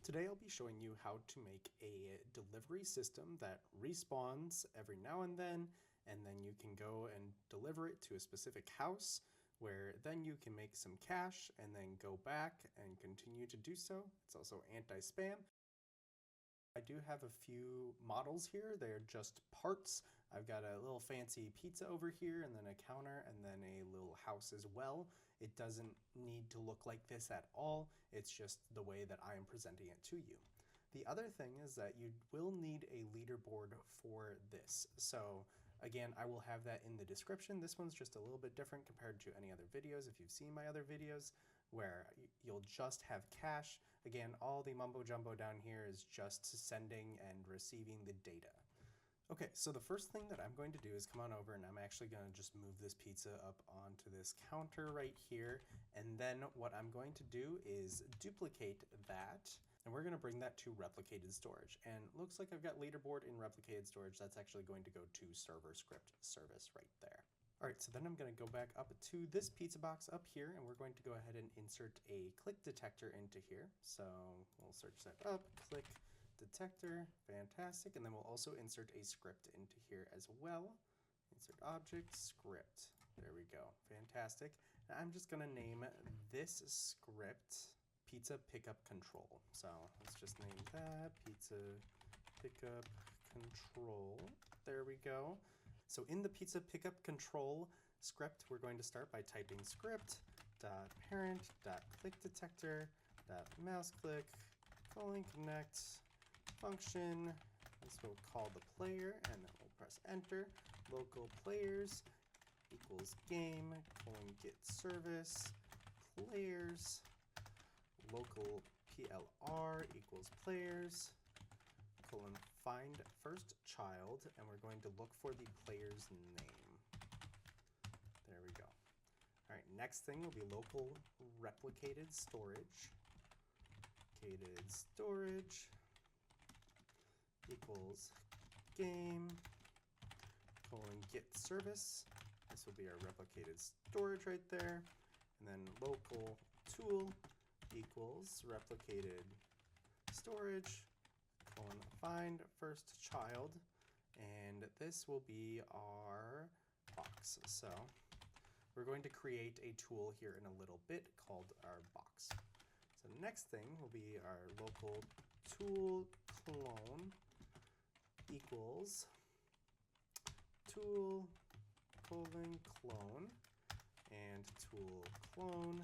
Today I'll be showing you how to make a delivery system that respawns every now and then you can go and deliver it to a specific house where then you can make some cash and then go back and continue to do so. It's also anti-spam. I do have a few models here. They're just parts. I've got a little fancy pizza over here and then a counter and then a little house as well. It doesn't need to look like this at all. It's just the way that I am presenting it to you. The other thing is that you will need a leaderboard for this. So again, I will have that in the description. This one's just a little bit different compared to any other videos. If you've seen my other videos where you'll just have cash, again, all the mumbo jumbo down here is just sending and receiving the data. Okay, so the first thing that I'm going to do is come on over and I'm actually going to just move this pizza up onto this counter right here. And then what I'm going to do is duplicate that. And we're going to bring that to replicated storage. And looks like I've got leaderboard in replicated storage. That's actually going to go to server script service right there. All right, so then I'm going to go back up to this pizza box up here, and we're going to go ahead and insert a click detector into here. So we'll search that up, click detector, fantastic. And then we'll also insert a script into here as well. Insert object, script. There we go, fantastic. And I'm just going to name this script pizza pickup control. So let's just name that pizza pickup control. There we go. So in the pizza pickup control script, we're going to start by typing script.parent.clickDetector.mouseClick connect function. This will call the player and then we'll press enter. Local players equals game get service players. Local PLR equals players, find first child, and we're going to look for the player's name. There we go. All right, next thing will be local replicated storage. Replicated storage equals game, get service. This will be our replicated storage right there. And then local tool equals replicated storage, find first child, and this will be our box. So we're going to create a tool here in a little bit called our box. So the next thing will be our local tool clone equals tool clone, and tool clone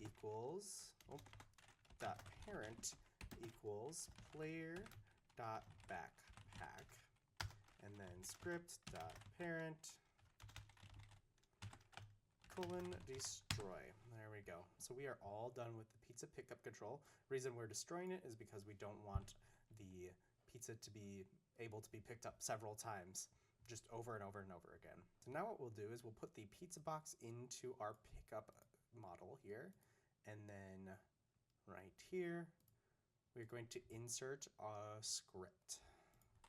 equals dot parent equals player dot backpack, and then script dot parent destroy. There we go. So we are all done with the pizza pickup control. Reason we're destroying it is because we don't want the pizza to be able to be picked up several times, just over and over and over again. So now what we'll do is we'll put the pizza box into our pickup model here, and then right here we're going to insert a script.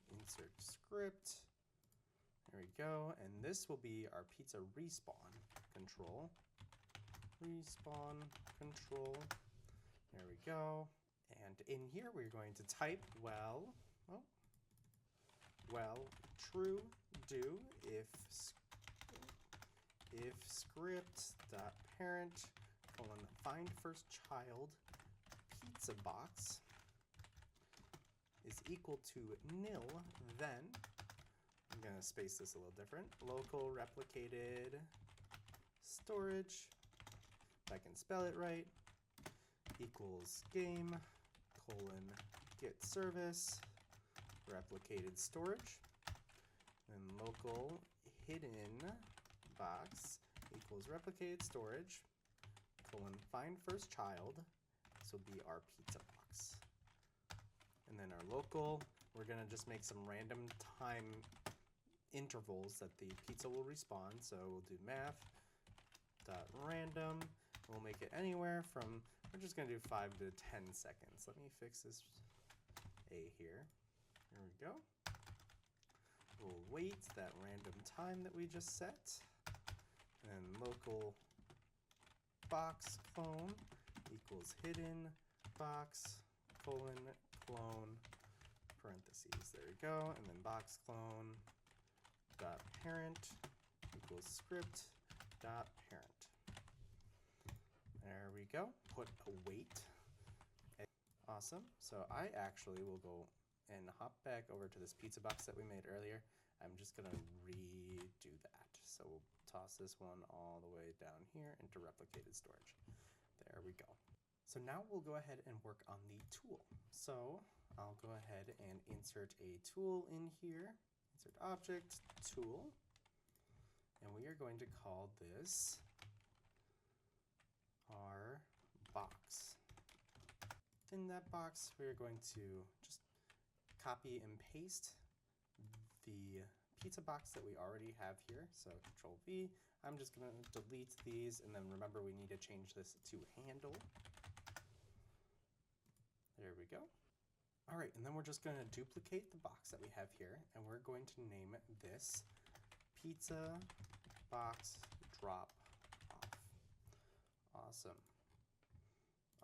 Insert script. There we go. And this will be our pizza respawn control. Respawn control. There we go. And in here we're going to type true do if script.parent find first child pizza box is equal to nil, then I'm going to space this a little different. Local replicated storage, if I can spell it right, equals game get service replicated storage, and local hidden box equals replicated storage find first child. This will be our pizza box. And then our local, we're going to just make some random time intervals that the pizza will respawn. So we'll do math.random. We'll make it anywhere from, we're just going to do 5 to 10 seconds. Let me fix this A here. Here we go. We'll wait that random time that we just set. And local box clone equals hidden box colon clone parentheses. There we go. And then box clone dot parent equals script dot parent. There we go. Put a weight. Awesome. So I actually will go and hop back over to this pizza box that we made earlier. I'm just going to redo that. So we'll toss this one all the way down here into replicated storage. There we go. So now we'll go ahead and work on the tool. So I'll go ahead and insert a tool in here. Insert object, tool. And we are going to call this our box. In that box, we are going to just copy and paste the pizza box that we already have here. So Control V. I'm just going to delete these, and then remember we need to change this to handle. There we go. All right, and then we're just going to duplicate the box that we have here, and we're going to name this pizza box drop off. Awesome.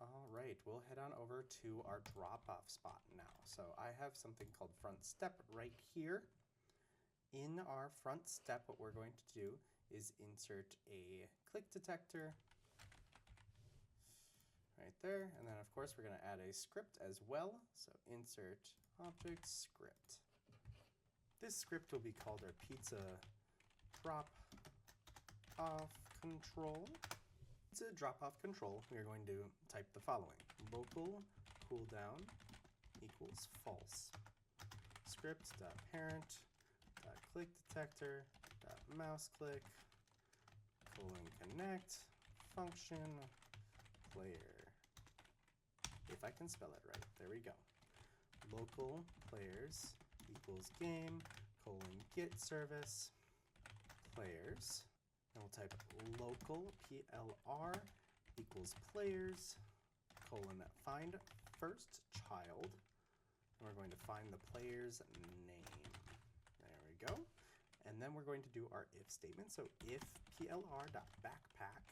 All right, we'll head on over to our drop-off spot now. So I have something called front step right here. In our front step, what we're going to do is insert a click detector right there. And then, of course, we're going to add a script as well. So insert object script. This script will be called our pizza drop-off control. To drop off control, we are going to type the following: local cooldown equals false. Script.parent click detector mouse click connect function player. If I can spell it right, there we go. Local players equals game get service players. And we'll type local PLR equals players find first child. And we're going to find the player's name. There we go. And then we're going to do our if statement. So if PLR.backpack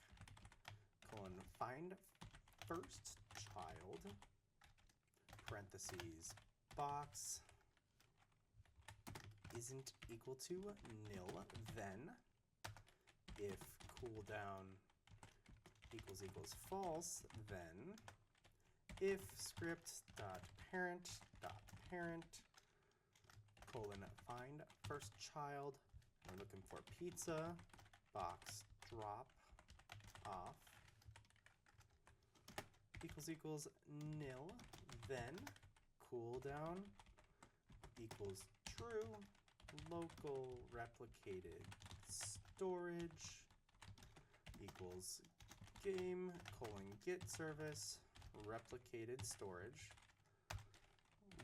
find first child parentheses box isn't equal to nil, then if cooldown equals false, then if script.parent find first child, we're looking for pizza box drop off equals nil, then cooldown equals true, local replicated storage equals game get service replicated storage,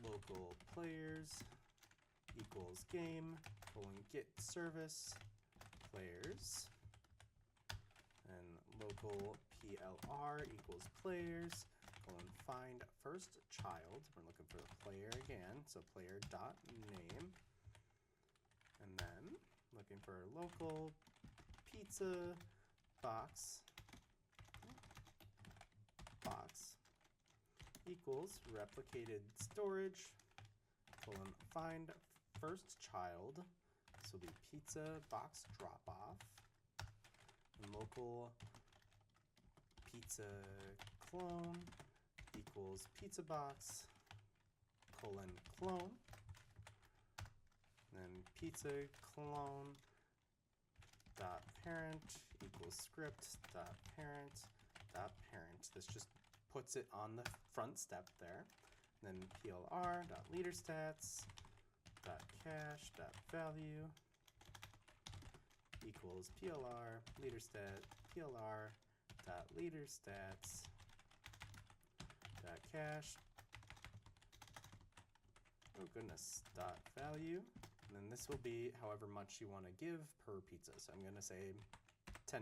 local players equals game get service players, and local PLR equals players find first child. We're looking for the player again, so player dot name, and then looking for local pizza box equals replicated storage find first child. This will be pizza box drop off, and local pizza clone equals pizza box clone, then pizza clone dot parent equals script dot parent. This just puts it on the front step there. And then plr dot leader stats dot cache dot value equals plr leader stat plr dot leader stats dot cache. Oh goodness, dot value. And then this will be however much you want to give per pizza. So I'm going to say $10.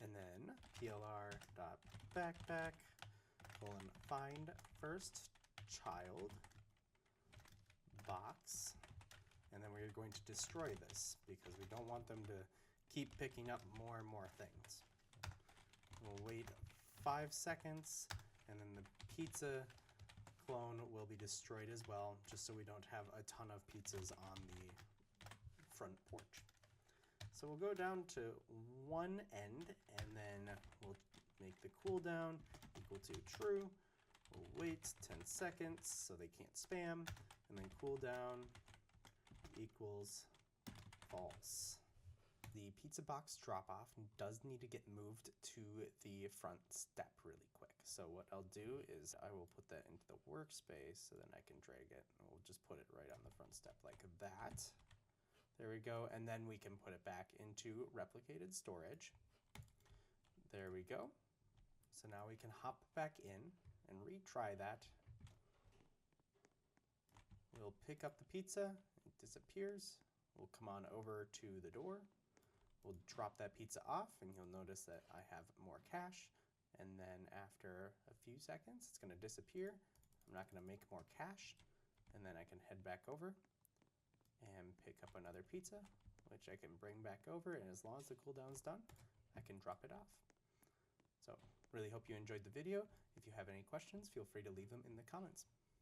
And then plr.backpack find first child box. And then we're going to destroy this because we don't want them to keep picking up more and more things. We'll wait 5 seconds, and then the pizza clone will be destroyed as well, just so we don't have a ton of pizzas on the front porch. So we'll go down to one end, and then we'll make the cooldown equal to true. We'll wait 10 seconds so they can't spam, and then cooldown equals false. The pizza box drop-off does need to get moved to the front step really quick. So what I'll do is I will put that into the workspace so then I can drag it, and we'll just put it right on the front step like that. There we go, and then we can put it back into replicated storage. There we go. So now we can hop back in and retry that. We'll pick up the pizza, it disappears. We'll come on over to the door. We'll drop that pizza off, and you'll notice that I have more cash. And then after a few seconds, it's going to disappear. I'm not going to make more cash. And then I can head back over and pick up another pizza, which I can bring back over. And as long as the cooldown's done, I can drop it off. So really hope you enjoyed the video. If you have any questions, feel free to leave them in the comments.